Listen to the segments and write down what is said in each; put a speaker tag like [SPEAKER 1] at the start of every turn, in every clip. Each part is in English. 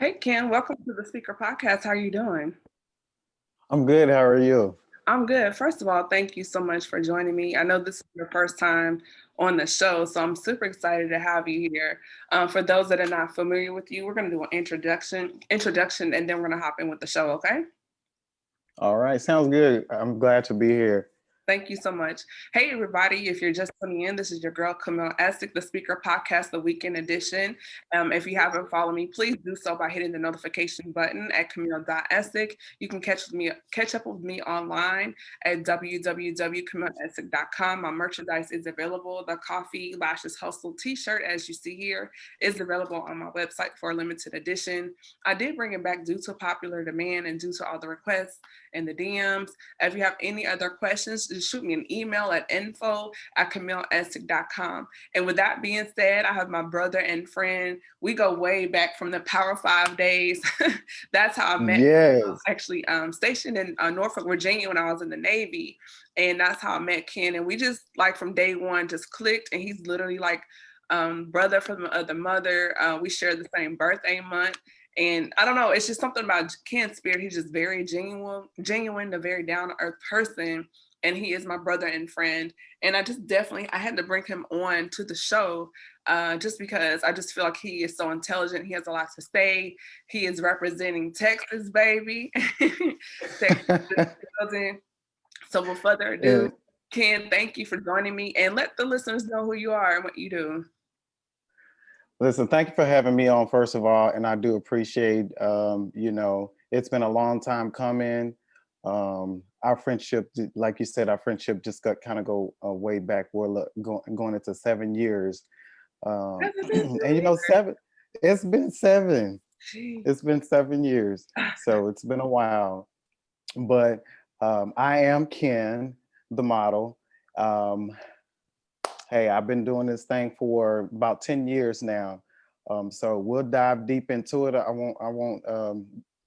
[SPEAKER 1] Hey Ken, welcome to the Speaker Podcast. How are you doing?
[SPEAKER 2] I'm good. How are you?
[SPEAKER 1] I'm good. First of all, thank you so much for joining me. I know this is your first time on the show, so I'm super excited to have you here. For those that are not familiar with you, we're going to do an introduction, and then we're going to hop in with the show. Okay?
[SPEAKER 2] All right. Sounds good. I'm glad to be here.
[SPEAKER 1] Thank you so much. Hey, everybody. If you're just tuning in, this is your girl, Camille Estick, the Speaker Podcast, the weekend edition. If you haven't followed me, please do so by hitting the notification button at camille.estick. You can catch up with me online at www.camilleestick.com. My merchandise is available. The Coffee Lashes Hustle t-shirt, as you see here, is available on my website for a limited edition. I did bring it back due to popular demand and due to all the requests in the DMs. If you have any other questions, just shoot me an email at info@camilleessick.com. And with that being said, I have my brother and friend. We go way back from the Power 5 days. That's how I met.
[SPEAKER 2] Yes.
[SPEAKER 1] Actually, stationed in Norfolk, Virginia when I was in the Navy. And that's how I met Ken. And we just like from day one just clicked. And he's literally like brother from the other mother. We share the same birthday month. And I don't know, it's just something about Ken's spirit. He's just very genuine, a very down to earth person. And he is my brother and friend. And I had to bring him on to the show just because I just feel like he is so intelligent. He has a lot to say. He is representing Texas, baby. Texas. So without further ado,
[SPEAKER 2] And
[SPEAKER 1] Ken, thank you for joining me and let the listeners know who you are and what you do.
[SPEAKER 2] listen, thank you for having me on, first of all. And I do appreciate, it's been a long time coming. Our friendship, like you said, our friendship just got kind of go way back. Going into 7 years. And, it's been seven.
[SPEAKER 1] Jeez.
[SPEAKER 2] It's been 7 years. So it's been a while. But I am Ken, the model. Um, hey, I've been doing this thing for about 10 years now. So we'll dive deep into it. I won't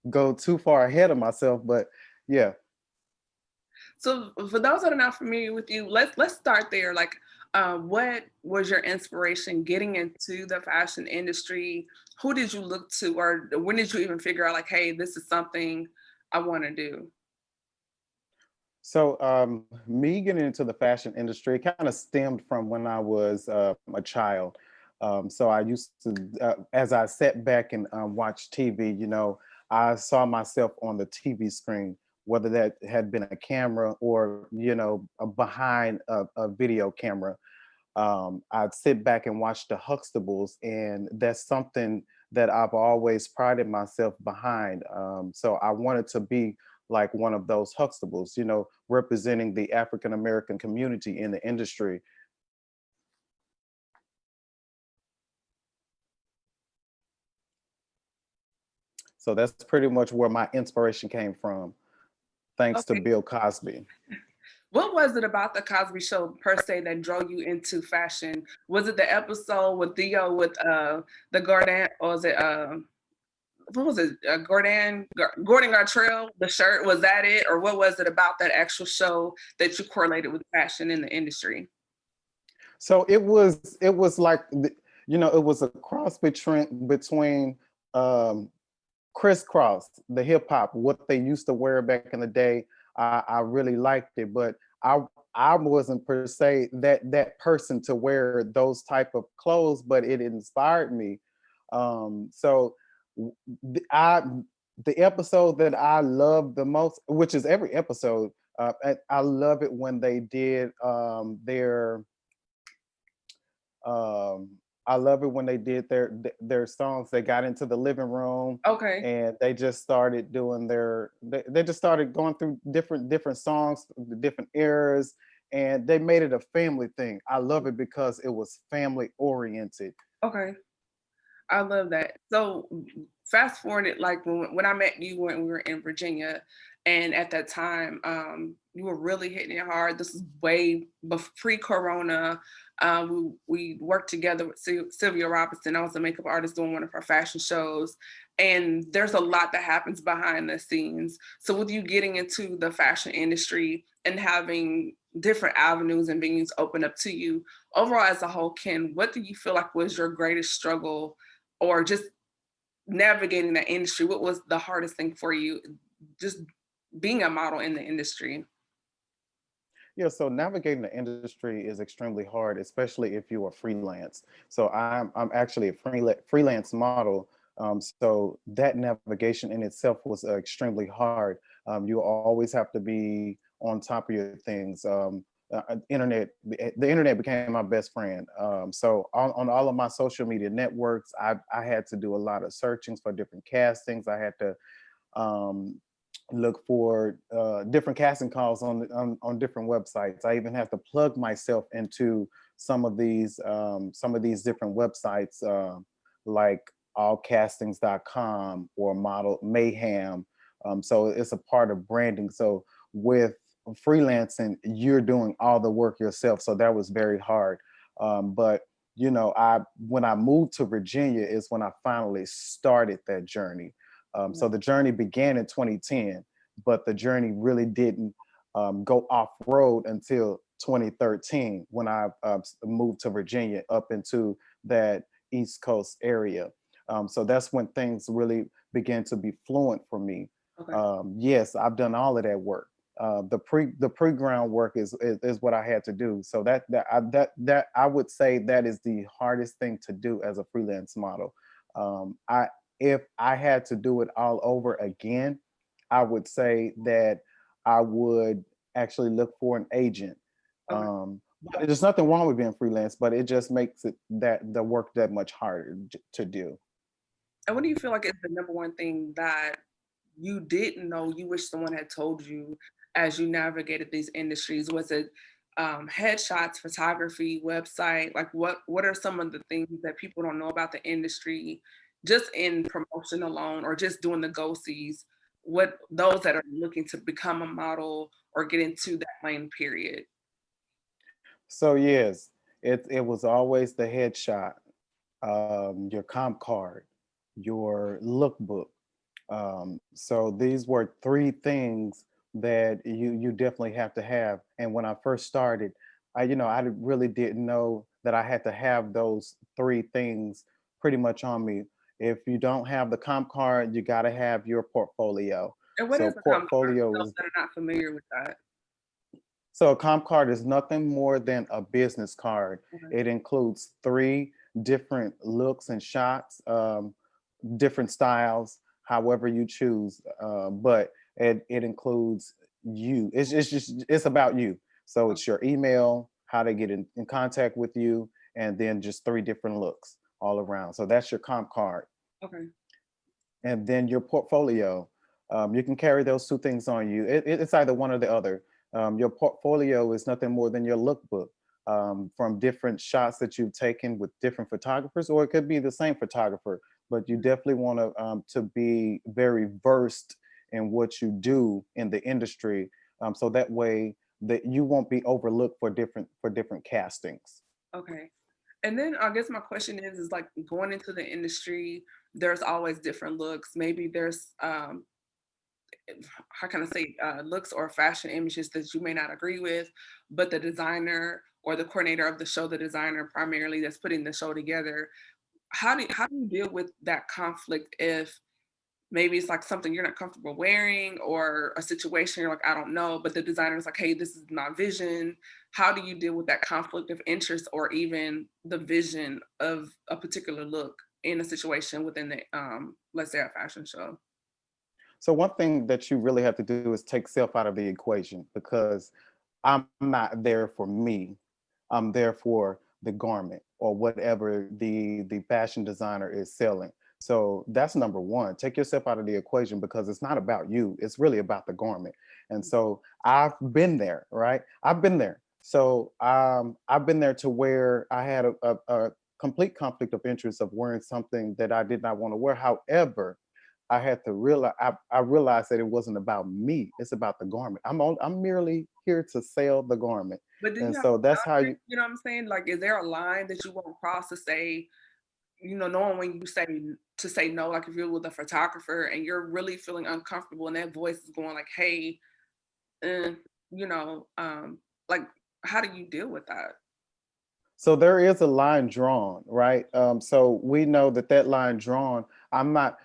[SPEAKER 2] go too far ahead of myself, but yeah.
[SPEAKER 1] So for those that are not familiar with you, let's start there. Like, what was your inspiration getting into the fashion industry? Who did you look to, or when did you even figure out like, hey, this is something I want to do?
[SPEAKER 2] So me getting into the fashion industry kind of stemmed from when I was a child. So I used to, as I sat back and watched TV, I saw myself on the TV screen, whether that had been a camera or, behind a video camera. I'd sit back and watch the Huxtables, and that's something that I've always prided myself behind. So I wanted to be like one of those Huxtables, representing the African American community in the industry. So that's pretty much where my inspiration came from, thanks to
[SPEAKER 1] Okay.
[SPEAKER 2] Bill Cosby.
[SPEAKER 1] What was it about the Cosby Show per se that drove you into fashion? Was it the episode with Theo with the Gordon, or was it what was it? Gordon Gartrell, the shirt, was that it? Or what was it about that actual show that you correlated with fashion in the industry?
[SPEAKER 2] So it was like it was a cross between um, crisscross, the hip hop, what they used to wear back in the day. I really liked it, but I wasn't per se that person to wear those type of clothes, but it inspired me. So I the episode that I love the most, which is every episode, I love it when they did their I love it when they did their songs. They got into the living room
[SPEAKER 1] Okay.
[SPEAKER 2] and they just started doing they just started going through different songs, the different eras, and they made it a family thing. I love it because it was family oriented.
[SPEAKER 1] Okay. I love that. So fast forwarded, like when I met you when we were in Virginia, and at that time, you were really hitting it hard. This is way pre-corona. We worked together with Sylvia Robinson. I was a makeup artist doing one of her fashion shows, and there's a lot that happens behind the scenes. So with you getting into the fashion industry and having different avenues and venues open up to you, overall as a whole, Ken, what do you feel like was your greatest struggle, or just navigating that industry, what was the hardest thing for you, just being a model in the industry?
[SPEAKER 2] Yeah, so navigating the industry is extremely hard, especially if you are freelance. So I'm actually a freelance model. So that navigation in itself was extremely hard. You always have to be on top of your things. The internet became my best friend. So on all of my social media networks, I had to do a lot of searchings for different castings. I had to um, look for different casting calls on different websites. I even have to plug myself into some of these different websites, like allcastings.com or Model Mayhem. So it's a part of branding. So with freelancing, you're doing all the work yourself. So that was very hard. But I when I moved to Virginia is when I finally started that journey. So the journey began in 2010, but the journey really didn't go off road until 2013 when I moved to Virginia up into that East Coast area. So that's when things really began to be fluent for me.
[SPEAKER 1] Okay.
[SPEAKER 2] Yes, I've done all of that work. The pre groundwork is what I had to do. So that I would say that is the hardest thing to do as a freelance model. I If I had to do it all over again, I would say that I would actually look for an agent.
[SPEAKER 1] Okay.
[SPEAKER 2] But there's nothing wrong with being freelance, but it just makes it that the work that much harder to do.
[SPEAKER 1] And what do you feel like is the number one thing that you didn't know you wish someone had told you as you navigated these industries? Was it headshots, photography, website? Like what are some of the things that people don't know about the industry just in promotion alone or just doing the go sees? What those that are looking to become a model or get into that lane period?
[SPEAKER 2] So yes, it was always the headshot, your comp card, your lookbook. So these were three things that you definitely have to have. And when I first started, I really didn't know that I had to have those three things pretty much on me. If you don't have the comp card, you got to have your portfolio.
[SPEAKER 1] And what
[SPEAKER 2] So
[SPEAKER 1] is a comp card
[SPEAKER 2] portfolio
[SPEAKER 1] for those
[SPEAKER 2] is
[SPEAKER 1] that are not familiar with that?
[SPEAKER 2] so a comp card is nothing more than a business card.
[SPEAKER 1] Okay.
[SPEAKER 2] It includes three different looks and shots, different styles, however you choose. But it includes you. It's about you. So it's your email, how to get in contact with you, and then just three different looks all around. So that's your comp card,
[SPEAKER 1] Okay.
[SPEAKER 2] and then your portfolio. You can carry those two things on you. It's either one or the other. Your portfolio is nothing more than your lookbook, from different shots that you've taken with different photographers, or it could be the same photographer. But you definitely want to be very versed in what you do in the industry, so that way that you won't be overlooked for different castings.
[SPEAKER 1] Okay. And then I guess my question is like going into the industry, there's always different looks. Maybe there's how can I say looks or fashion images that you may not agree with, but the designer or the coordinator of the show, the designer primarily that's putting the show together, how do you deal with that conflict if maybe it's like something you're not comfortable wearing or a situation you're like, I don't know, but the designer's like, hey, this is my vision. How do you deal with that conflict of interest or even the vision of a particular look in a situation within the let's say a fashion show?
[SPEAKER 2] So one thing that you really have to do is take self out of the equation, because I'm not there for me. I'm there for the garment or whatever the fashion designer is selling. So that's number one. Take yourself out of the equation, because it's not about you. It's really about the garment. And so I've been there, right? I've been there. So I've been there to where I had a complete conflict of interest of wearing something that I did not want to wear. However, I had to realize I realized that it wasn't about me. It's about the garment. I'm merely here to sell the garment.
[SPEAKER 1] But do you
[SPEAKER 2] And
[SPEAKER 1] have
[SPEAKER 2] so that's how
[SPEAKER 1] boundaries?
[SPEAKER 2] you
[SPEAKER 1] You know what I'm saying? Like, is there a line that you won't cross to say, knowing when you say to say no, like if you're with a photographer and you're really feeling uncomfortable and that voice is going like, hey, eh, you know, like how do you deal with that?
[SPEAKER 2] so there is a line drawn, right? So we know that line drawn. I'm not.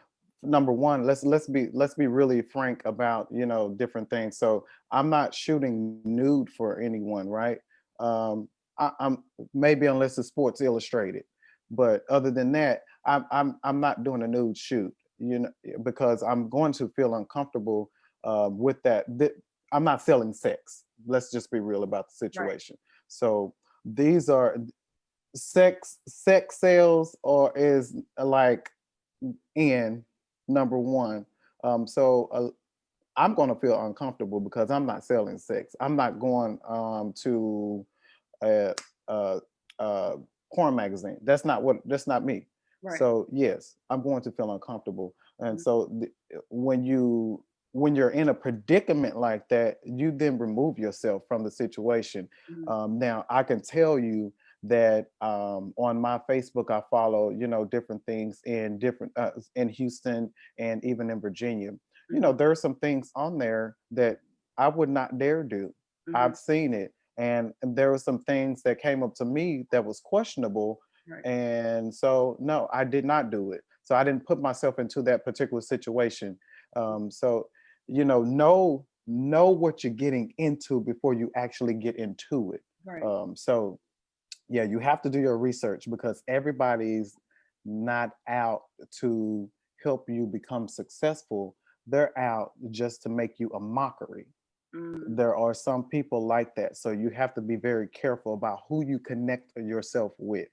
[SPEAKER 2] number one, let's be really frank about, different things. So I'm not shooting nude for anyone, right? um I'm maybe unless it's Sports Illustrated, but other than that, I'm not doing a nude shoot, because I'm going to feel uncomfortable with that. I'm not selling sex. Let's just be real about the
[SPEAKER 1] Right.
[SPEAKER 2] situation. So these are sex sales, or is like in number one. So I'm going to feel uncomfortable because I'm not selling sex. I'm not going to a, a, a porn magazine. That's not me.
[SPEAKER 1] Right.
[SPEAKER 2] So yes, I'm going to feel uncomfortable. And
[SPEAKER 1] Mhm.
[SPEAKER 2] so when you're in a predicament like that, you then remove yourself from the situation.
[SPEAKER 1] Mhm.
[SPEAKER 2] Now I can tell you that on my Facebook, I follow, different things in different in Houston and even in Virginia.
[SPEAKER 1] Mhm.
[SPEAKER 2] There are some things on there that I would not dare do.
[SPEAKER 1] Mhm.
[SPEAKER 2] I've seen it, and there were some things that came up to me that was questionable,
[SPEAKER 1] Right.
[SPEAKER 2] and so no, I did not do it. So I didn't put myself into that particular situation. So know what you're getting into before you actually get into it.
[SPEAKER 1] Right.
[SPEAKER 2] So yeah, you have to do your research because everybody's not out to help you become successful. They're out just to make you a mockery.
[SPEAKER 1] Mm.
[SPEAKER 2] There are some people like that. So you have to be very careful about who you connect yourself with.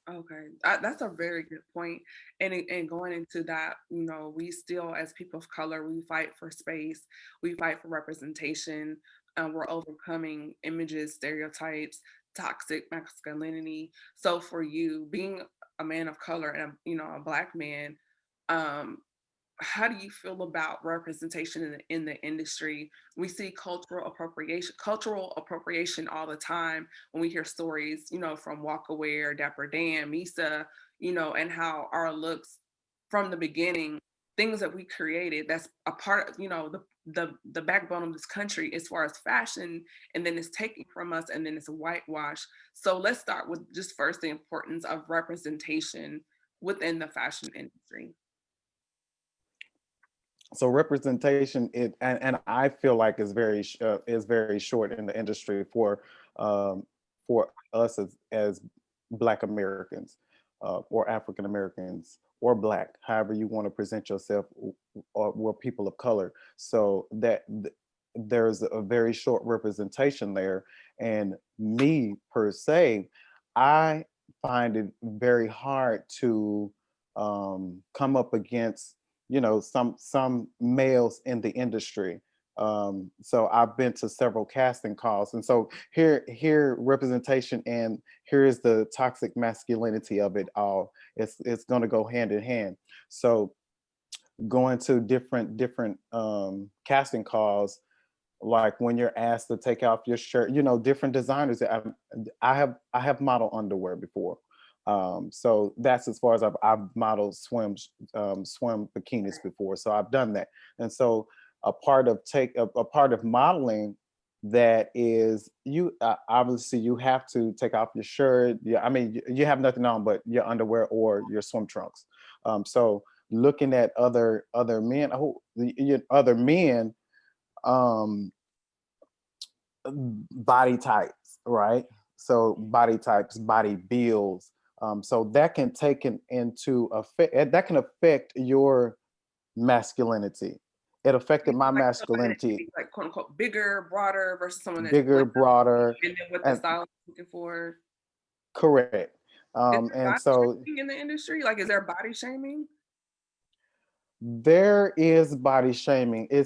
[SPEAKER 1] Okay, that's a very good point. And going into that, we still, as people of color, we fight for space, we fight for representation. We're overcoming images, stereotypes, toxic masculinity. So for you, being a man of color and a Black man, um, how do you feel about representation in the industry? We see cultural appropriation all the time when we hear stories, from Walk Aware, Dapper Dan, Misa, and how our looks from the beginning, things that we created that's a part of, the backbone of this country as far as fashion, and then it's taken from us and then it's whitewashed. So let's start with just first the importance of representation within the fashion industry.
[SPEAKER 2] So representation, and I feel like is very short in the industry um, for us as Black Americans, or African Americans, or Black, however you want to present yourself, or people of color. So there's a very short representation there, and me per se, I find it very hard to come up against, some males in the industry. So I've been to several casting calls, and so here representation, and here is the toxic masculinity of it all. It's going to go hand in hand. So going to different casting calls, like when you're asked to take off your shirt, different designers. I have modeled underwear before. So that's as far as I've modeled swim bikinis before. So I've done that. And so a part of modeling, that is, you obviously you have to take off your shirt. Yeah, I mean, you have nothing on but your underwear or your swim trunks. So looking at other men, other men, um body types, right? So body types, body builds. So that can into effect, that can affect your masculinity. It affected my
[SPEAKER 1] Like somebody that can
[SPEAKER 2] masculinity.
[SPEAKER 1] be like quote unquote bigger, broader versus someone that's
[SPEAKER 2] Bigger,
[SPEAKER 1] slimmer,
[SPEAKER 2] broader,
[SPEAKER 1] and then what the
[SPEAKER 2] and
[SPEAKER 1] style is looking for.
[SPEAKER 2] correct.
[SPEAKER 1] Is there
[SPEAKER 2] And
[SPEAKER 1] body
[SPEAKER 2] so
[SPEAKER 1] shaming in the industry? Like, is there body shaming?
[SPEAKER 2] there is body shaming. It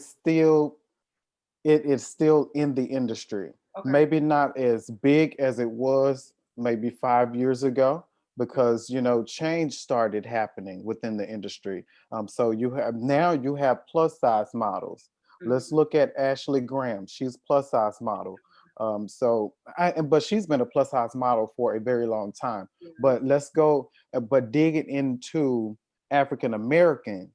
[SPEAKER 2] is still in the industry.
[SPEAKER 1] Okay.
[SPEAKER 2] Maybe not as big as it was maybe 5 years ago, because change started happening within the industry. So you have plus size models. Let's
[SPEAKER 1] Mhm.
[SPEAKER 2] look at Ashley Graham. She's plus size model. But she's been a plus size model for a very long time.
[SPEAKER 1] Yeah.
[SPEAKER 2] But let's go, but digging into African American.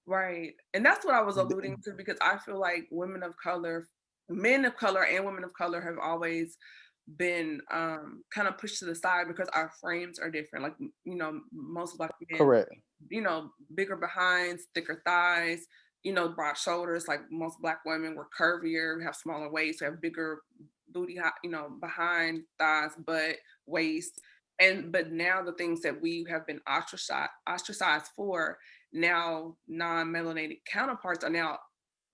[SPEAKER 1] Right. And that's what I was alluding to because I feel like women of color, men of color and women of color have always been kind of pushed to the side because our frames are different. Like, most Black men,
[SPEAKER 2] Correct.
[SPEAKER 1] bigger behinds, thicker thighs, broad shoulders. Like most Black women were curvier, we have smaller waists, we have bigger booty, behind thighs, butt, waist. But now the things that we have been ostracized for, now non-melanated counterparts are now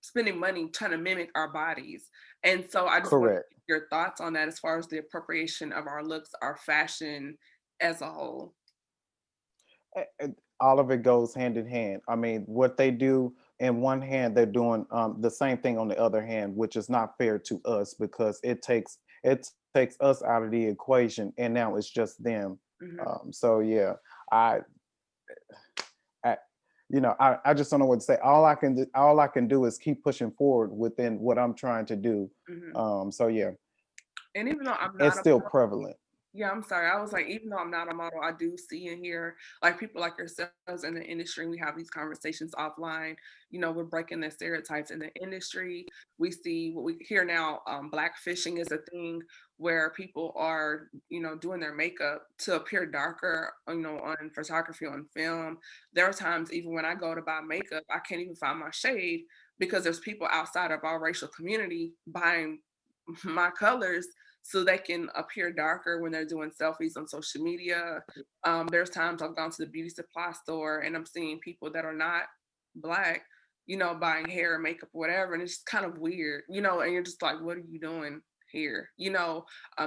[SPEAKER 1] spending money trying to mimic our bodies. And so I just want
[SPEAKER 2] Correct.
[SPEAKER 1] your thoughts on that as far as the appropriation of our looks, our fashion as a whole.
[SPEAKER 2] All of it goes hand in hand. I mean, what they do in one hand, they're doing the same thing on the other hand, which is not fair to us because it takes us out of the equation, and now it's just them.
[SPEAKER 1] Hmm.
[SPEAKER 2] So yeah, I, I I just don't know what to say. All I can do is keep pushing forward within what I'm trying to do.
[SPEAKER 1] Hmm.
[SPEAKER 2] So yeah,
[SPEAKER 1] And even though I'm
[SPEAKER 2] it's
[SPEAKER 1] not a
[SPEAKER 2] still
[SPEAKER 1] model,
[SPEAKER 2] prevalent.
[SPEAKER 1] yeah, I'm sorry. I was like, even though I'm not a model, I do see and hear like people like yourselves in the industry. We have these conversations offline. We're breaking the stereotypes in the industry. We see what we hear now. Black fishing is a thing where people are, doing their makeup to appear darker, on photography, on film. There are times even when I go to buy makeup, I can't even find my shade because there's people outside of our racial community buying my colors so they can appear darker when they're doing selfies on social media. There's times I've gone to the beauty supply store and I'm seeing people that are not Black, buying hair and makeup or whatever. And it's just kind of weird, and you're just like, what are you doing here?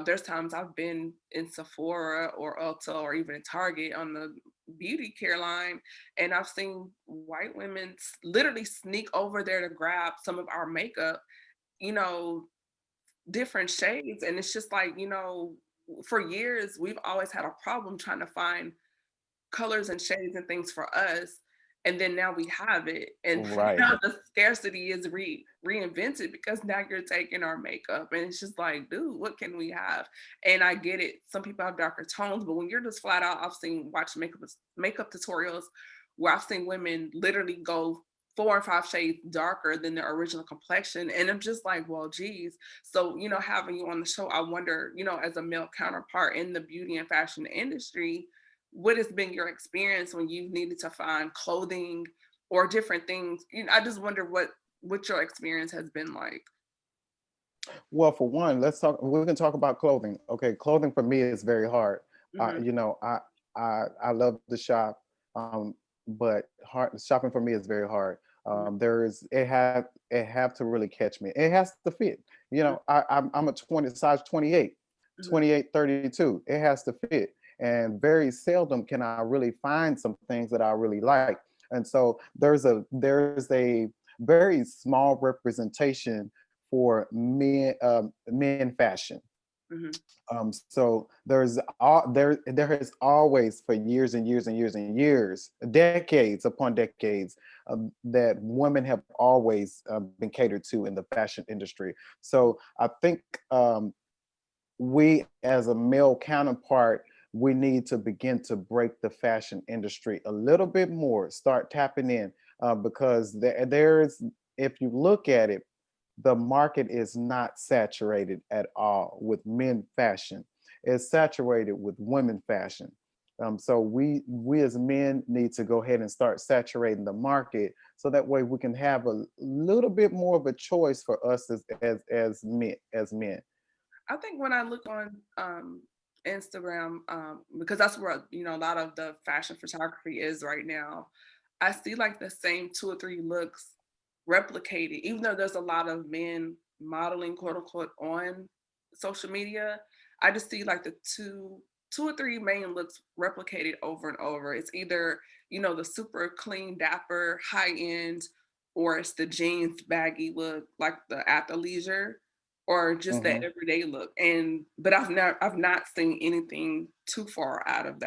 [SPEAKER 1] There's times I've been in Sephora or Ulta or even in Target on the beauty care line, and I've seen white women literally sneak over there to grab some of our makeup, you know, different shades. And it's just like, for years we've always had a problem trying to find colors and shades and things for us, and then now we have it, and
[SPEAKER 2] Right.
[SPEAKER 1] now the scarcity is reinvented because now you're taking our makeup, and it's just like, dude, what can we have? And I get it, some people have darker tones, but when you're just flat out, I've seen watch makeup tutorials where I've seen women literally go 4 or 5 shades darker than their original complexion. And I'm just like, well, geez. So, having you on the show, I wonder, as a male counterpart in the beauty and fashion industry, what has been your experience when you've needed to find clothing or different things? I just wonder what your experience has been like.
[SPEAKER 2] Well, for one, let's talk. We can talk about clothing. Okay, clothing for me is very hard.
[SPEAKER 1] Hmm.
[SPEAKER 2] I love to shop, but shopping for me is very hard. It have to really catch me. It has to fit. I'm a 20 size 28,
[SPEAKER 1] Hmm.
[SPEAKER 2] 28, 32. It has to fit, and very seldom can I really find some things that I really like. And so there's a very small representation for men fashion.
[SPEAKER 1] Hmm.
[SPEAKER 2] So there has always, for years and years and years and years, decades upon decades, that women have always been catered to in the fashion industry. So I think we, as a male counterpart, we need to begin to break the fashion industry a little bit more, start tapping in, because there's, if you look at it, the market is not saturated at all with men fashion. It's saturated with women fashion. So we as men need to go ahead and start saturating the market, so that way we can have a little bit more of a choice for us as men.
[SPEAKER 1] I think when I look on Instagram, because that's where a lot of the fashion photography is right now, I see like the same 2 or 3 looks replicated, even though there's a lot of men modeling, quote unquote, on social media. I just see like the two or three main looks replicated over and over. It's either, the super clean, dapper, high end, or it's the jeans baggy look, like the athleisure, or just that
[SPEAKER 2] Mhm.
[SPEAKER 1] everyday look. And but I've not seen anything too far out of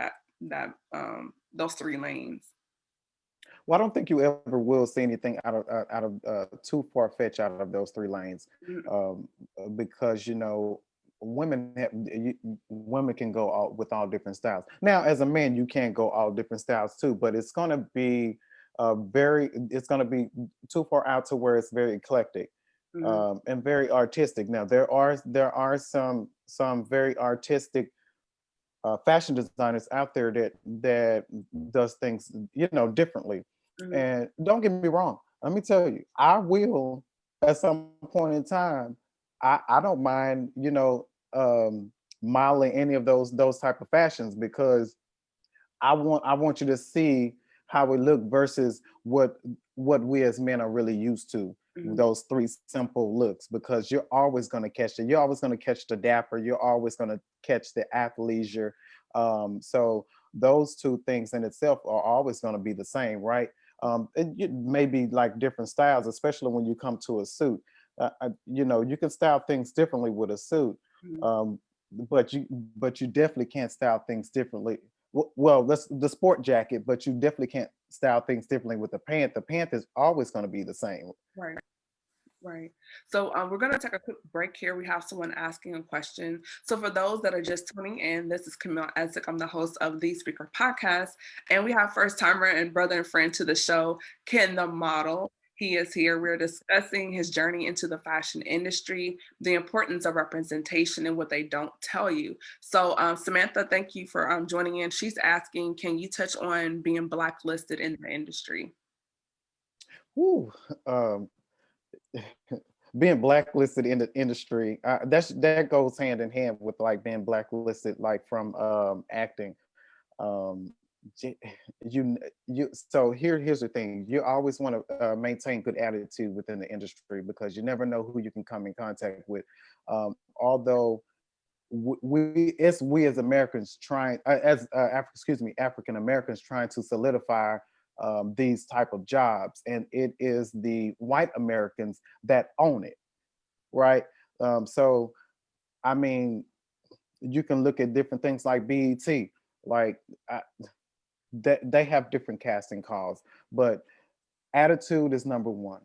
[SPEAKER 1] those 3 lanes.
[SPEAKER 2] Well, I don't think you ever will see anything out of too far fetched out of those three lanes,
[SPEAKER 1] Mhm.
[SPEAKER 2] because women can go all with all different styles. Now, as a man, you can go all different styles too, but it's going to be too far out to where it's very eclectic.
[SPEAKER 1] Mhm.
[SPEAKER 2] and very artistic. Now there are some very artistic fashion designers out there that does things differently.
[SPEAKER 1] Mhm.
[SPEAKER 2] And don't get me wrong, let me tell you, I will at some point in time. I don't mind modeling any of those type of fashions because I want you to see how it look versus what we as men are really used to.
[SPEAKER 1] Mhm.
[SPEAKER 2] Those three simple looks, because you're always going to catch it. You're always going to catch the dapper. You're always going to catch the athleisure. So those two things in itself are always going to be the same, right? It may be like different styles, especially when you come to a suit. You can style things differently with a suit,
[SPEAKER 1] Mhm.
[SPEAKER 2] um, but you definitely can't style things differently. Well, that's the sport jacket, but you definitely can't style things differently with the pant. The pant is always going to be the same.
[SPEAKER 1] Right. Right. So we're going to take a quick break here. We have someone asking a question. So for those that are just tuning in, this is Camille Essex. I'm the host of the Speaker Podcast. And we have first timer and brother and friend to the show, Ken the model. He is here. We're discussing his journey into the fashion industry, the importance of representation and what they don't tell you. So Samantha, thank you for joining in. She's asking, can you touch on being blacklisted in the industry?
[SPEAKER 2] Whew. Um, being blacklisted in the industry, that goes hand in hand with like being blacklisted, like from acting. Um, j- here's the thing: you always want to maintain good attitude within the industry because you never know who you can come in contact with. Although we as Americans trying as African Americans trying to solidify these type of jobs, and it is the white Americans that own it, right? So I mean, you can look at different things like BET, like that they have different casting calls, but attitude is number one.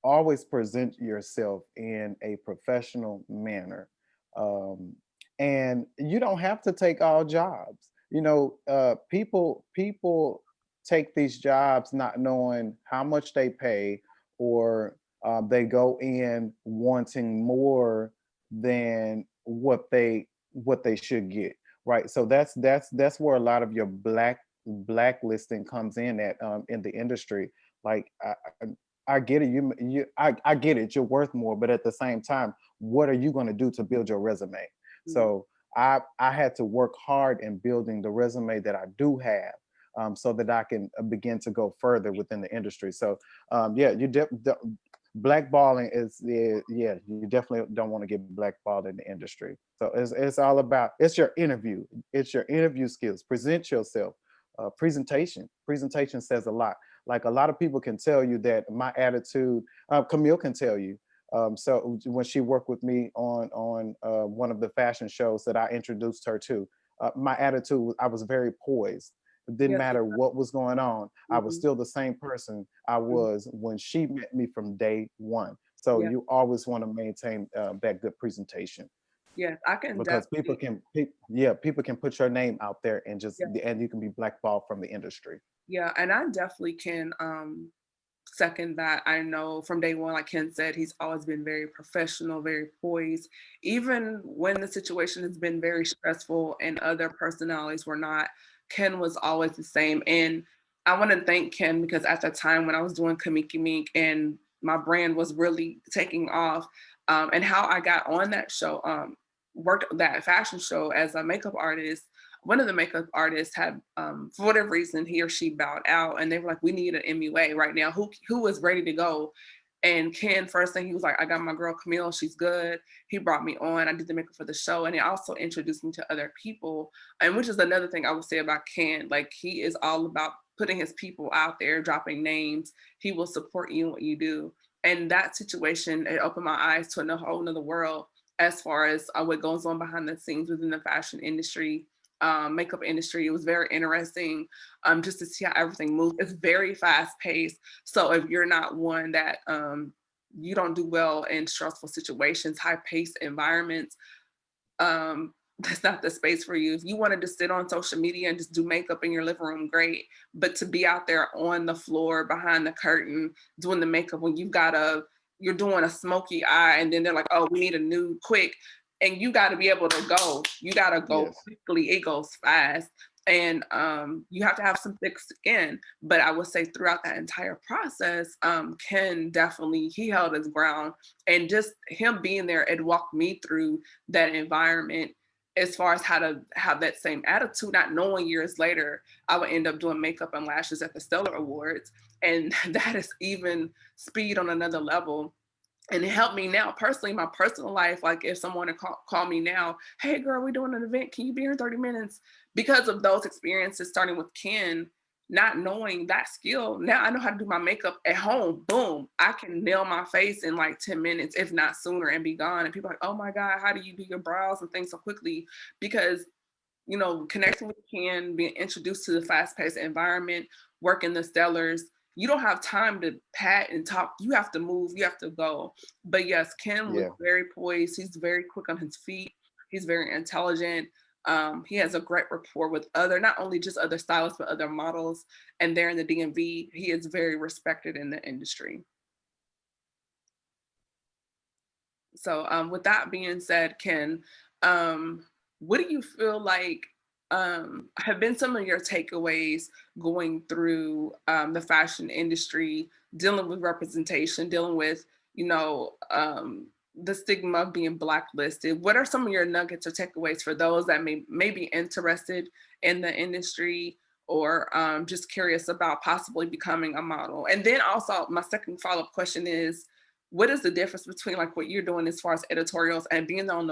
[SPEAKER 2] Always present yourself in a professional manner. Um, and you don't have to take all jobs. People take these jobs not knowing how much they pay, or they go in wanting more than what they should get. Right. So that's where a lot of your blacklisting comes in at in the industry. Like I get it. I get it. You're worth more, but at the same time, what are you going to do to build your resume?
[SPEAKER 1] Mhm.
[SPEAKER 2] So I had to work hard in building the resume that I do have, so that I can begin to go further within the industry. So yeah, blackballing is, yeah, you definitely don't want to get blackballed in the industry. So it's all about, it's your interview. It's your interview skills. Present yourself. Presentation says a lot. Like a lot of people can tell you that my attitude, Camille can tell you. So when she worked with me on one of the fashion shows that I introduced her to, my attitude, I was very poised. It didn't
[SPEAKER 1] Yes.
[SPEAKER 2] matter what was going on. I was
[SPEAKER 1] Mhm.
[SPEAKER 2] still the same person I
[SPEAKER 1] Mhm.
[SPEAKER 2] was when she met me from day one. So
[SPEAKER 1] Yeah.
[SPEAKER 2] you always want to maintain that good presentation,
[SPEAKER 1] Yes, I can
[SPEAKER 2] because
[SPEAKER 1] definitely.
[SPEAKER 2] people can put your name out there and just,
[SPEAKER 1] Yeah,
[SPEAKER 2] and you can be blackballed from the industry.
[SPEAKER 1] yeah, and I definitely can second that. I know from day one, like Ken said, he's always been very professional, very poised. Even when the situation has been very stressful and other personalities were not, Ken was always the same. And I want to thank Ken because at the time when I was doing Kamiki Mink and my brand was really taking off, and how I got on that show, worked that fashion show as a makeup artist. One of the makeup artists had, for whatever reason, he or she bowed out, and they were like, "We need an MUA right now. Who is ready to go?" And Ken, first thing he was like, "I got my girl Camille. She's good." He brought me on. I did the makeup for the show, and he also introduced me to other people. And which is another thing I would say about Ken. Like he is all about putting his people out there, dropping names. He will support you in what you do. And that situation, it opened my eyes to a whole nother world as far as what goes on behind the scenes within the fashion industry, makeup industry. It was very interesting, just to see how everything moves. It's very fast paced. So if you're not one that you don't do well in stressful situations, high paced environments, that's not the space for you. If you wanted to sit on social media and just do makeup in your living room, great. But to be out there on the floor behind the curtain doing the makeup when you've got to you're doing a smoky eye and then they're like, oh, we need a nude quick. And you got to be able to go. You got to go
[SPEAKER 2] Yes.
[SPEAKER 1] quickly. It goes fast. And you have to have some thick skin. But I would say throughout that entire process, Ken definitely, he held his ground. And just him being there, it walked me through that environment as far as how to have that same attitude, not knowing years later I would end up doing makeup and lashes at the Stellar Awards. And that is even speed on another level. And it helped me now personally, my personal life. Like if someone would call me now, hey girl, we're doing an event. Can you be here in 30 minutes? Because of those experiences, starting with Ken, not knowing that skill, now I know how to do my makeup at home. Boom. I can nail my face in like 10 minutes, if not sooner, and be gone. And people are like, oh my God, how do you do your brows and things so quickly? Because connecting with Ken, being introduced to the fast-paced environment, working the Stellars, you don't have time to pat and talk. You have to move, you have to go. But yes, Ken was
[SPEAKER 2] Yeah.
[SPEAKER 1] very poised. He's very quick on his feet. He's very intelligent. He has a great rapport with not only just other stylists, but other models. And there in the DMV, he is very respected in the industry. So with that being said, Ken, what do you feel like have been some of your takeaways going through the fashion industry, dealing with representation, dealing with, you know, the stigma of being blacklisted? What are some of your nuggets or takeaways for those that may be interested in the industry or just curious about possibly becoming a model? And then also my second follow-up question is, what is the difference between like what you're doing as far as editorials and being on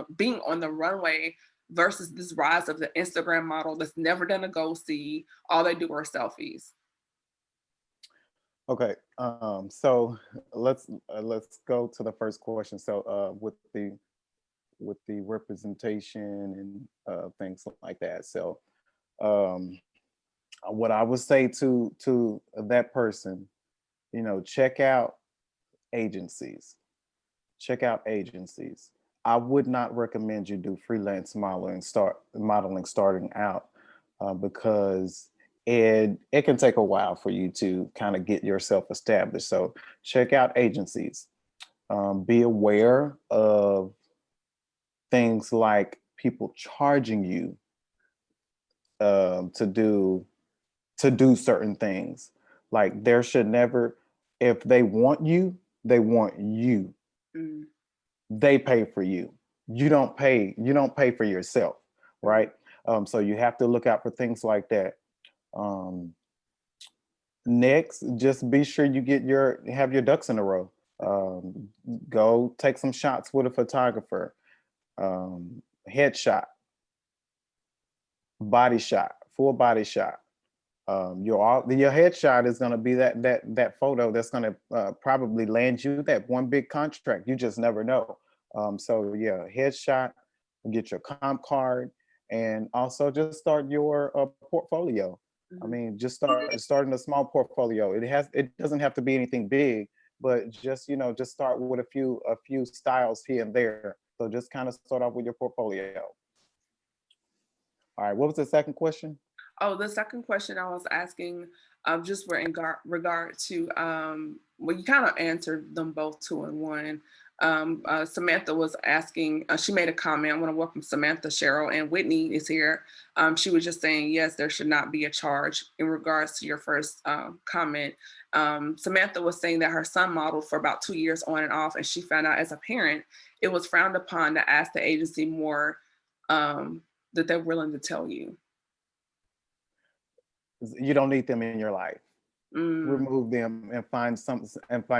[SPEAKER 1] the runway versus this rise of the Instagram model that's never done a go see, all they do are selfies?
[SPEAKER 2] Okay. So let's go to the first question. So with the representation and things like that. So um, what I would say to that person, check out agencies. Check out agencies. I would not recommend you do freelance modeling starting out because it can take a while for you to kind of get yourself established. So check out agencies. Be aware of things like people charging you to do certain things. Like there should never, if they want you, they want you.
[SPEAKER 1] Mm,
[SPEAKER 2] They pay for you. You don't pay for yourself,
[SPEAKER 1] mm,
[SPEAKER 2] right? So you have to look out for things like that. Um, Next, just be sure you have your ducks in a row. Um, Go take some shots with a photographer. Headshot, body shot, full body shot. Your headshot is going to be that photo that's going to probably land you that one big contract. You just never know. So yeah, headshot, get your comp card, and also just start your portfolio. I
[SPEAKER 1] mhm.
[SPEAKER 2] mean, just starting a small portfolio. It doesn't have to be anything big, but just start with a few styles here and there. So just kind of start off with your portfolio. All right, what was the second question?
[SPEAKER 1] Oh, the second question I was asking, just were in regard to, well, you kind of answered them both two in one. Samantha was asking, she made a comment. I want to welcome Samantha, Cheryl, and Whitney is here. She was just saying, yes, there should not be a charge in regards to your first comment. Samantha was saying that her son modeled for about 2 years on and off, and she found out as a parent, it was frowned upon to ask the agency more that they're willing to tell you.
[SPEAKER 2] You don't need them in your life.
[SPEAKER 1] Mm,
[SPEAKER 2] Remove them and find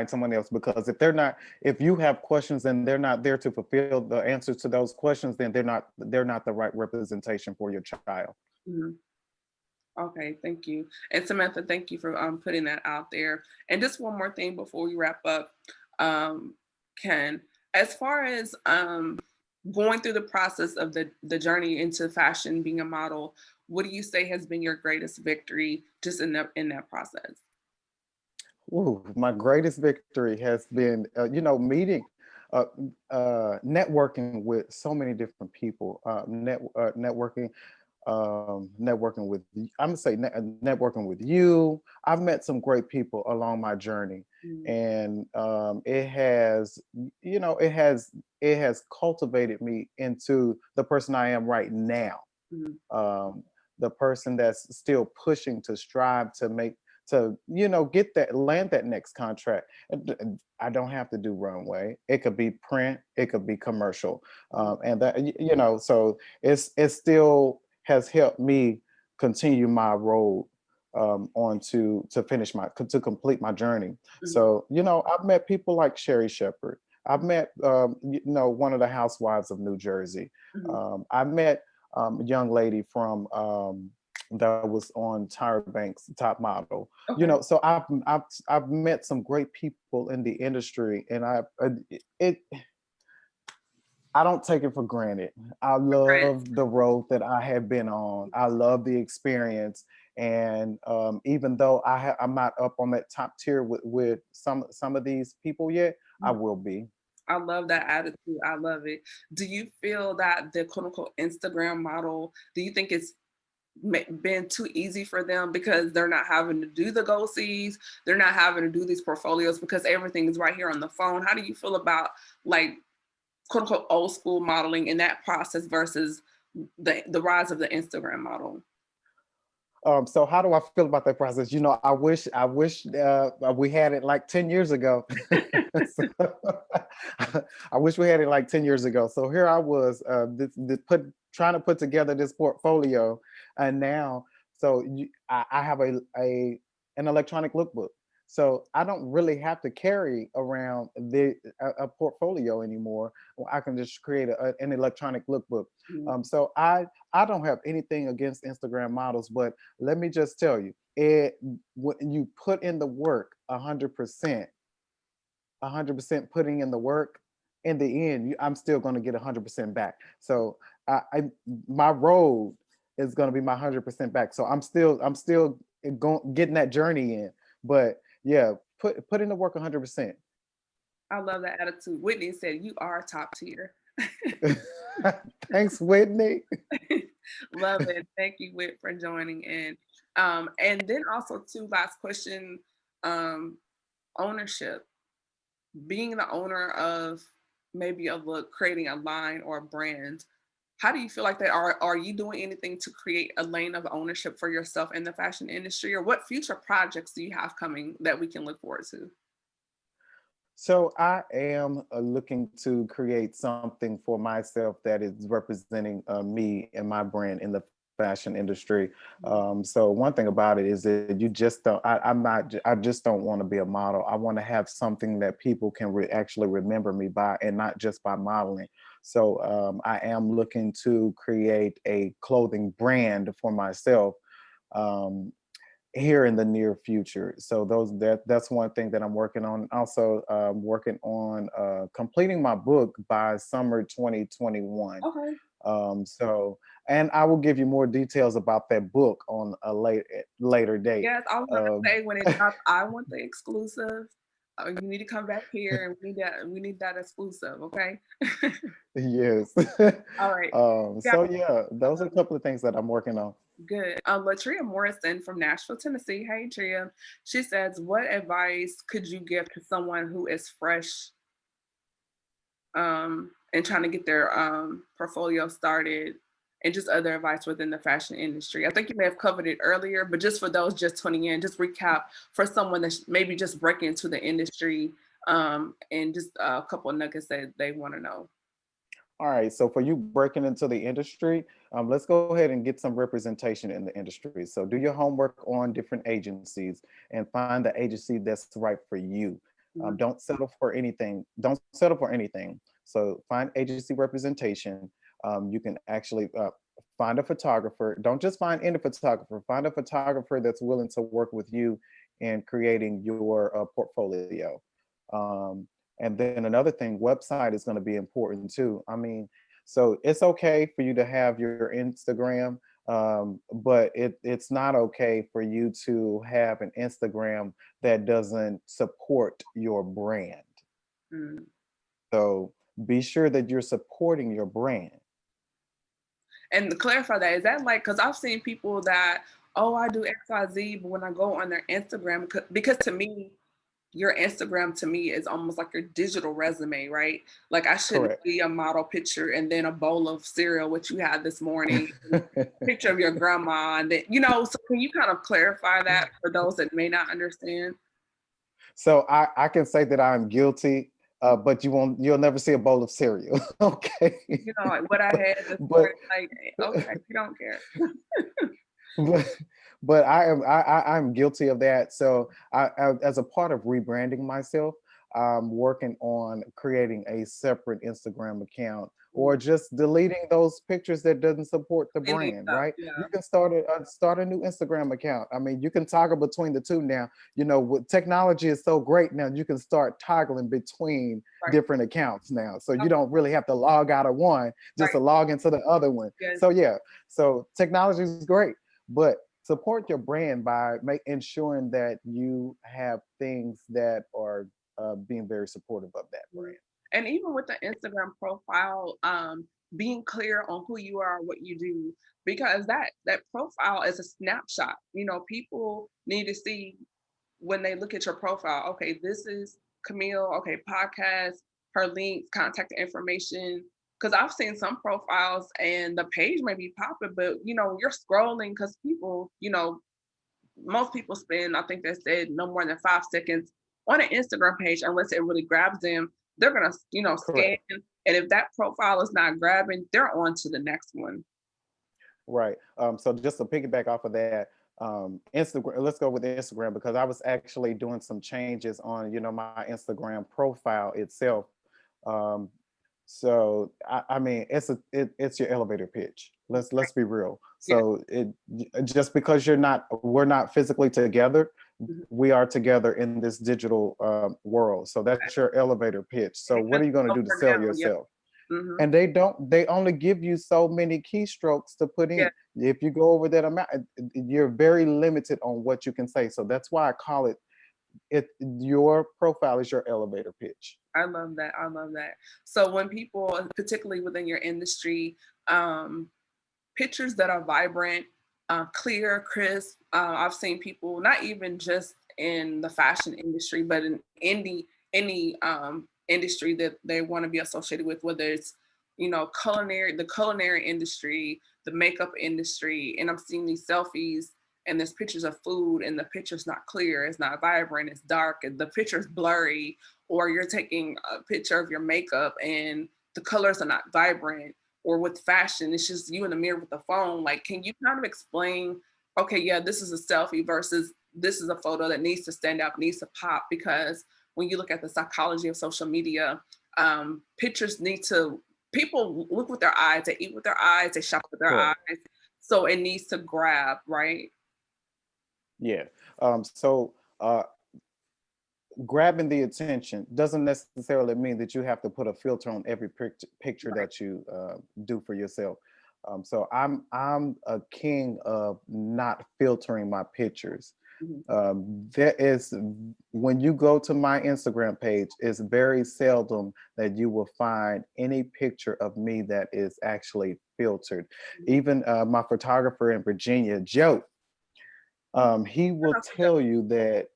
[SPEAKER 2] someone else, because if you have questions and they're not there to fulfill the answers to those questions, then they're not the right representation for your child.
[SPEAKER 1] mhm. Okay, thank you. And Samantha, thank you for putting that out there. And just one more thing before we wrap up, um, Ken, as far as going through the process of the journey into fashion, being a model, what do you say has been your greatest victory just in that process?
[SPEAKER 2] Ooh, my greatest victory has been meeting uh, networking with so many different people, networking. networking with, I'm gonna say networking with you. I've met some great people along my journey,
[SPEAKER 1] Mm,
[SPEAKER 2] and it has, you know, it has cultivated me into the person I am right now.
[SPEAKER 1] mm,
[SPEAKER 2] um, the person that's still pushing to strive to make, to, you know, get that, land that next contract. And I don't have to do runway. It could be print, it could be commercial,
[SPEAKER 1] mm,
[SPEAKER 2] and that, you know, so it still has helped me continue my road, on to finish my, to complete my journey.
[SPEAKER 1] mm,
[SPEAKER 2] So, you know, I've met people like Sherry Shepherd. I've met, you know, one of the housewives of New Jersey.
[SPEAKER 1] mm.
[SPEAKER 2] I met a young lady from, that was on Tyra Banks' Top Model. You
[SPEAKER 1] Okay.
[SPEAKER 2] know, so I've met some great people in the industry, and it I don't take it for granted. I
[SPEAKER 1] Right.
[SPEAKER 2] love the road that I have been on. I love the experience, and even though I'm not up on that top tier with some of these people yet, I
[SPEAKER 1] Mm.
[SPEAKER 2] will be.
[SPEAKER 1] I love that attitude. I love it. Do you feel that the quote unquote Instagram model, do you think it's been too easy for them because they're not having to do the go sees, they're not having to do these portfolios because everything is right here on the phone? How do you feel about like quote unquote old school modeling in that process versus the rise of the Instagram model?
[SPEAKER 2] So how do I feel about that process? You know, I wish we had it like 10 years ago. So, I wish we had it like 10 years ago. So here I was, trying to put together this portfolio, and now, so I have an electronic lookbook. So I don't really have to carry around a portfolio anymore. I can just create an electronic lookbook.
[SPEAKER 1] Mm,
[SPEAKER 2] So I don't have anything against Instagram models, but let me just tell you, when you put in the work 100%, 100% putting in the work, in the end, I'm still going to get 100% back. So I my road is going to be my 100% back. So I'm still going, getting that journey in. But yeah, put in the work 100%.
[SPEAKER 1] I love that attitude. Whitney said, "You are top tier."
[SPEAKER 2] Thanks, Whitney.
[SPEAKER 1] Love it. Thank you, Whit, for joining in. And then also, too, last question, um, ownership. Being the owner of maybe a look, creating a line or a brand, how do you feel like that? Are you doing anything to create a lane of ownership for yourself in the fashion industry? Or what future projects do you have coming that we can look forward to?
[SPEAKER 2] So I am looking to create something for myself that is representing me and my brand in the fashion industry.
[SPEAKER 1] Mm,
[SPEAKER 2] So one thing about it is that you just don't. I'm not. I just don't want to be a model. I want to have something that people can actually remember me by, and not just by modeling. So I am looking to create a clothing brand for myself. Um, Here in the near future. So that's one thing that I'm working on. Also, working on completing my book by summer 2021.
[SPEAKER 1] okay.
[SPEAKER 2] So, and I will give you more details about that book on a later date.
[SPEAKER 1] Yes, I was gonna
[SPEAKER 2] Um,
[SPEAKER 1] say when it drops, I want the exclusive. You need to come back here and we need that exclusive, okay?
[SPEAKER 2] yes.
[SPEAKER 1] All right. Yeah,
[SPEAKER 2] So yeah, those are a couple of things that I'm working on.
[SPEAKER 1] good. Latria Morrison from Nashville, Tennessee. Hey, Tria. She says, "What advice could you give to someone who is fresh and trying to get their portfolio started, and just other advice within the fashion industry?" I think you may have covered it earlier, but just for those just tuning in, just recap for someone that's maybe just breaking into the industry, and just a couple of nuggets that they want to know.
[SPEAKER 2] All right, so for you breaking into the industry, let's go ahead and get some representation in the industry. So do your homework on different agencies and find the agency that's right for you.
[SPEAKER 1] Mhm.
[SPEAKER 2] Don't settle for anything. Don't settle for anything. So find agency representation. You can actually find a photographer. Don't just find any photographer. Find a photographer that's willing to work with you in creating your portfolio. Um, and then another thing, website is going to be important too. I mean, so it's okay for you to have your Instagram, but it's not okay for you to have an Instagram that doesn't support your brand.
[SPEAKER 1] Mm.
[SPEAKER 2] So be sure that you're supporting your brand.
[SPEAKER 1] And to clarify that, is that like, because I've seen people that, oh, I do XYZ, but when I go on their Instagram, because to me, your Instagram to me is almost like your digital resume, right? Like I shouldn't
[SPEAKER 2] Correct.
[SPEAKER 1] see a model picture and then a bowl of cereal, which you had this morning, picture of your grandma, and then, so can you kind of clarify that for those that may not understand?
[SPEAKER 2] So I can say that I'm guilty, but you'll never see a bowl of cereal. Okay.
[SPEAKER 1] Like what I had this
[SPEAKER 2] but
[SPEAKER 1] morning, like, okay, you don't care.
[SPEAKER 2] but but I'm guilty of that. So as a part of rebranding myself, I'm working on creating a separate Instagram account or just deleting those pictures that doesn't support the
[SPEAKER 1] Cleaning
[SPEAKER 2] brand.
[SPEAKER 1] stuff,
[SPEAKER 2] Right?
[SPEAKER 1] yeah.
[SPEAKER 2] You can start a new Instagram account. I mean, you can toggle between the two now. With technology is so great now, you can start toggling between
[SPEAKER 1] Right.
[SPEAKER 2] different accounts now. So you don't really have to log out of one just
[SPEAKER 1] Right.
[SPEAKER 2] to log into the other one.
[SPEAKER 1] Yes.
[SPEAKER 2] So yeah, so technology is great, but support your brand by ensuring that you have things that are being very supportive of that
[SPEAKER 1] Mhm.
[SPEAKER 2] brand.
[SPEAKER 1] And even with the Instagram profile, being clear on who you are, what you do, because that profile is a snapshot. People need to see when they look at your profile. Okay, this is Camille. Okay, podcast, her links, contact information. Because I've seen some profiles and the page may be popping, but you're scrolling because people, most people spend, I think they said, no more than 5 seconds on an Instagram page unless it really grabs them. They're gonna, scan,
[SPEAKER 2] Correct.
[SPEAKER 1] and if that profile is not grabbing, they're on to the next one.
[SPEAKER 2] Right. So just to piggyback off of that, Instagram. Let's go with Instagram because I was actually doing some changes on, my Instagram profile itself. Um, so I mean, it's your elevator pitch. Let's be real.
[SPEAKER 1] Yeah.
[SPEAKER 2] So just because we're not physically together,
[SPEAKER 1] Mhm.
[SPEAKER 2] we are together in this digital world. So that's your elevator pitch. So
[SPEAKER 1] And
[SPEAKER 2] what are you going to
[SPEAKER 1] up
[SPEAKER 2] do to
[SPEAKER 1] or
[SPEAKER 2] sell
[SPEAKER 1] down, yeah.
[SPEAKER 2] yourself?
[SPEAKER 1] Hmm.
[SPEAKER 2] And they only give you so many keystrokes to put
[SPEAKER 1] Yeah,
[SPEAKER 2] in. If you go over that amount, you're very limited on what you can say. So that's why I call it your profile is your elevator pitch.
[SPEAKER 1] I love that. I love that. So when people, particularly within your industry, um, pictures that are vibrant, clear, crisp. I've seen people, not even just in the fashion industry, but in any industry that they want to be associated with, whether it's the culinary industry, the makeup industry, and I'm seeing these selfies and there's pictures of food and the picture's not clear, it's not vibrant, it's dark, and the picture's blurry, or you're taking a picture of your makeup and the colors are not vibrant, or with fashion, it's just you in the mirror with the phone. Like, can you kind of explain, okay, yeah, this is a selfie versus this is a photo that needs to stand out, needs to pop? Because when you look at the psychology of social media, pictures need to, people look with their eyes, they eat with their eyes, they shop with their eyes.
[SPEAKER 2] Correct.
[SPEAKER 1] So it needs to grab, right?
[SPEAKER 2] Yeah. So grabbing the attention doesn't necessarily mean that you have to put a filter on every picture
[SPEAKER 1] Right.
[SPEAKER 2] that you do for yourself. So I'm a king of not filtering my pictures.
[SPEAKER 1] Mhm.
[SPEAKER 2] There is when you go to my Instagram page, it's very seldom that you will find any picture of me that is actually filtered. Even my photographer in Virginia, Joe, he will tell you that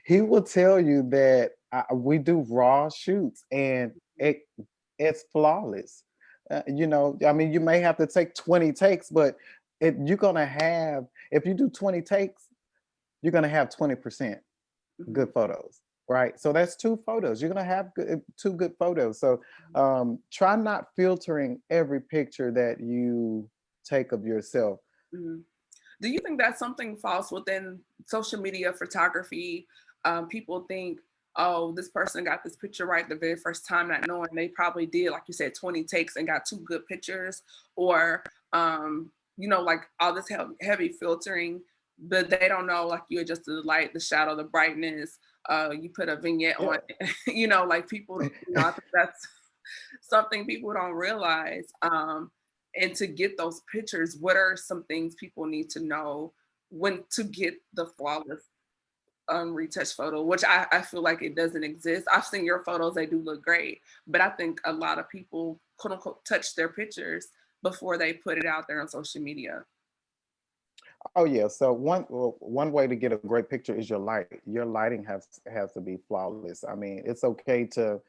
[SPEAKER 2] he will tell you that we do raw shoots and it's flawless. I mean, you may have to take 20 takes, but you're gonna have if you do 20 takes, you're gonna have 20%
[SPEAKER 1] Mhm.
[SPEAKER 2] good photos, right? So that's two photos. You're gonna have two good photos. So try not filtering every picture that you take of yourself.
[SPEAKER 1] Mhm. Do you think that's something false within social media photography? People think, oh, this person got this picture right the very first time, not knowing they probably did, like you said, 20 takes and got two good pictures, or like all this heavy filtering, but they don't know, like you adjusted the light, the shadow, the brightness. You put a vignette on
[SPEAKER 2] Yeah.
[SPEAKER 1] it. Like people, I think that's something people don't realize. And to get those pictures, what are some things people need to know when to get the flawless retouched photo, which I feel like it doesn't exist. I've seen your photos, they do look great, but I think a lot of people quote unquote touch their pictures before they put it out there on social media?
[SPEAKER 2] Oh yeah. So one way to get a great picture is your light. Your lighting has to be flawless. I mean, it's okay to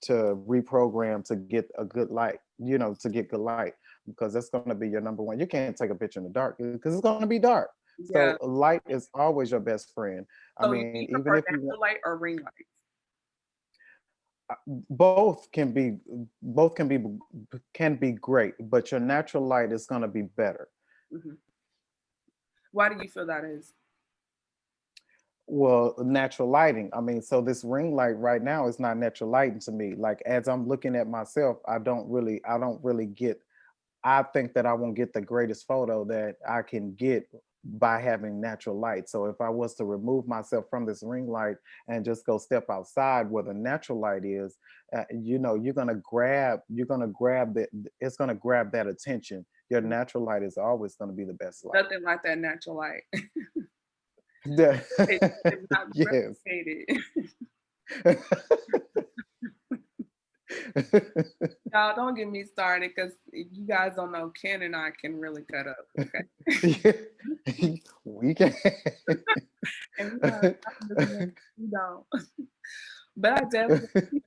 [SPEAKER 2] reprogram to get a good light. To get good light, because that's going to be your number one. You can't take a picture in the dark because it's going to be dark.
[SPEAKER 1] Yeah.
[SPEAKER 2] So light is always your best friend. I
[SPEAKER 1] So do
[SPEAKER 2] mean,
[SPEAKER 1] you
[SPEAKER 2] even
[SPEAKER 1] prefer
[SPEAKER 2] if you want,
[SPEAKER 1] natural light or ring light?
[SPEAKER 2] both can be both can be great, but your natural light is going to be better.
[SPEAKER 1] Hmm. Why do you feel that is?
[SPEAKER 2] Well, natural lighting. I mean, so this ring light right now is not natural lighting to me. Like as I'm looking at myself, I don't really get. I think that I won't get the greatest photo that I can get by having natural light. So if I was to remove myself from this ring light and just go step outside where the natural light is, you're gonna grab that. It's gonna grab that attention. Your
[SPEAKER 1] Mhm.
[SPEAKER 2] natural light is always gonna be the best light.
[SPEAKER 1] Nothing like that natural light. It's not
[SPEAKER 2] Yes.
[SPEAKER 1] replicated. Y'all don't get me started because you guys don't know Ken and I can really cut up. Okay.
[SPEAKER 2] We can.
[SPEAKER 1] And we don't have time this much. We don't. But I definitely,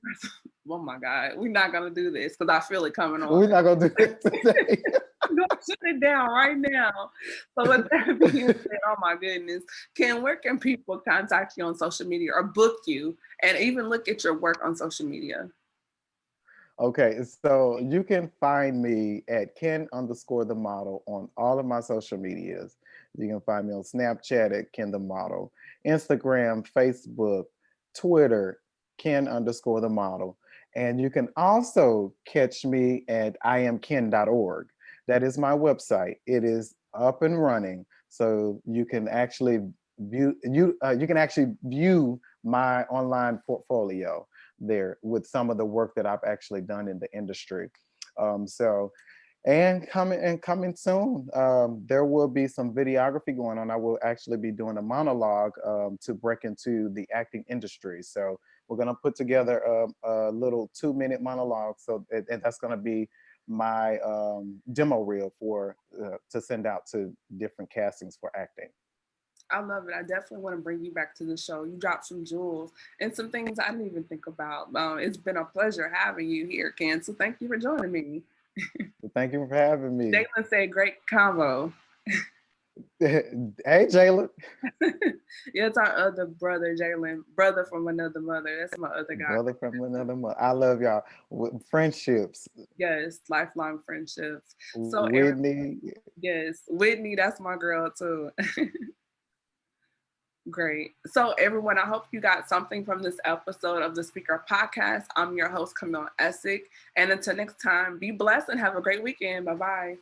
[SPEAKER 1] oh my God, we're not gonna do this because I feel it coming on.
[SPEAKER 2] We're not gonna do it today.
[SPEAKER 1] I'm gonna shut it down right now. So with that being said, oh my goodness, Ken, where can people contact you on social media or book you and even look at your work on social media?
[SPEAKER 2] Okay, so you can find me at Ken underscore the model on all of my social medias. You can find me on Snapchat at Ken the model, Instagram, Facebook, Twitter, Ken underscore the model. And you can also catch me at iamken.org. That is my website. It is up and running. So you can actually view my online portfolio there with some of the work that I've actually done in the industry. So, and coming soon, there will be some videography going on. I will actually be doing a monologue to break into the acting industry. So we're gonna put together a little 2-minute monologue. So and that's gonna be my demo reel for to send out to different castings for acting.
[SPEAKER 1] I love it. I definitely want to bring you back to the show. You dropped some jewels and some things I didn't even think about. It's been a pleasure having you here, Ken. So thank you for joining me.
[SPEAKER 2] So thank you for having me.
[SPEAKER 1] Jalen said, great combo.
[SPEAKER 2] Hey, Jayla.
[SPEAKER 1] Yeah, it's our other brother, Jalen, brother from another mother. That's my other guy.
[SPEAKER 2] Brother from another mother. I love y'all. Friendships.
[SPEAKER 1] Yes, lifelong friendships. So,
[SPEAKER 2] Whitney.
[SPEAKER 1] yes, Whitney, that's my girl too. Great. So, everyone, I hope you got something from this episode of the Speaker Podcast. I'm your host, Camille Essick. And until next time, be blessed and have a great weekend. Bye bye.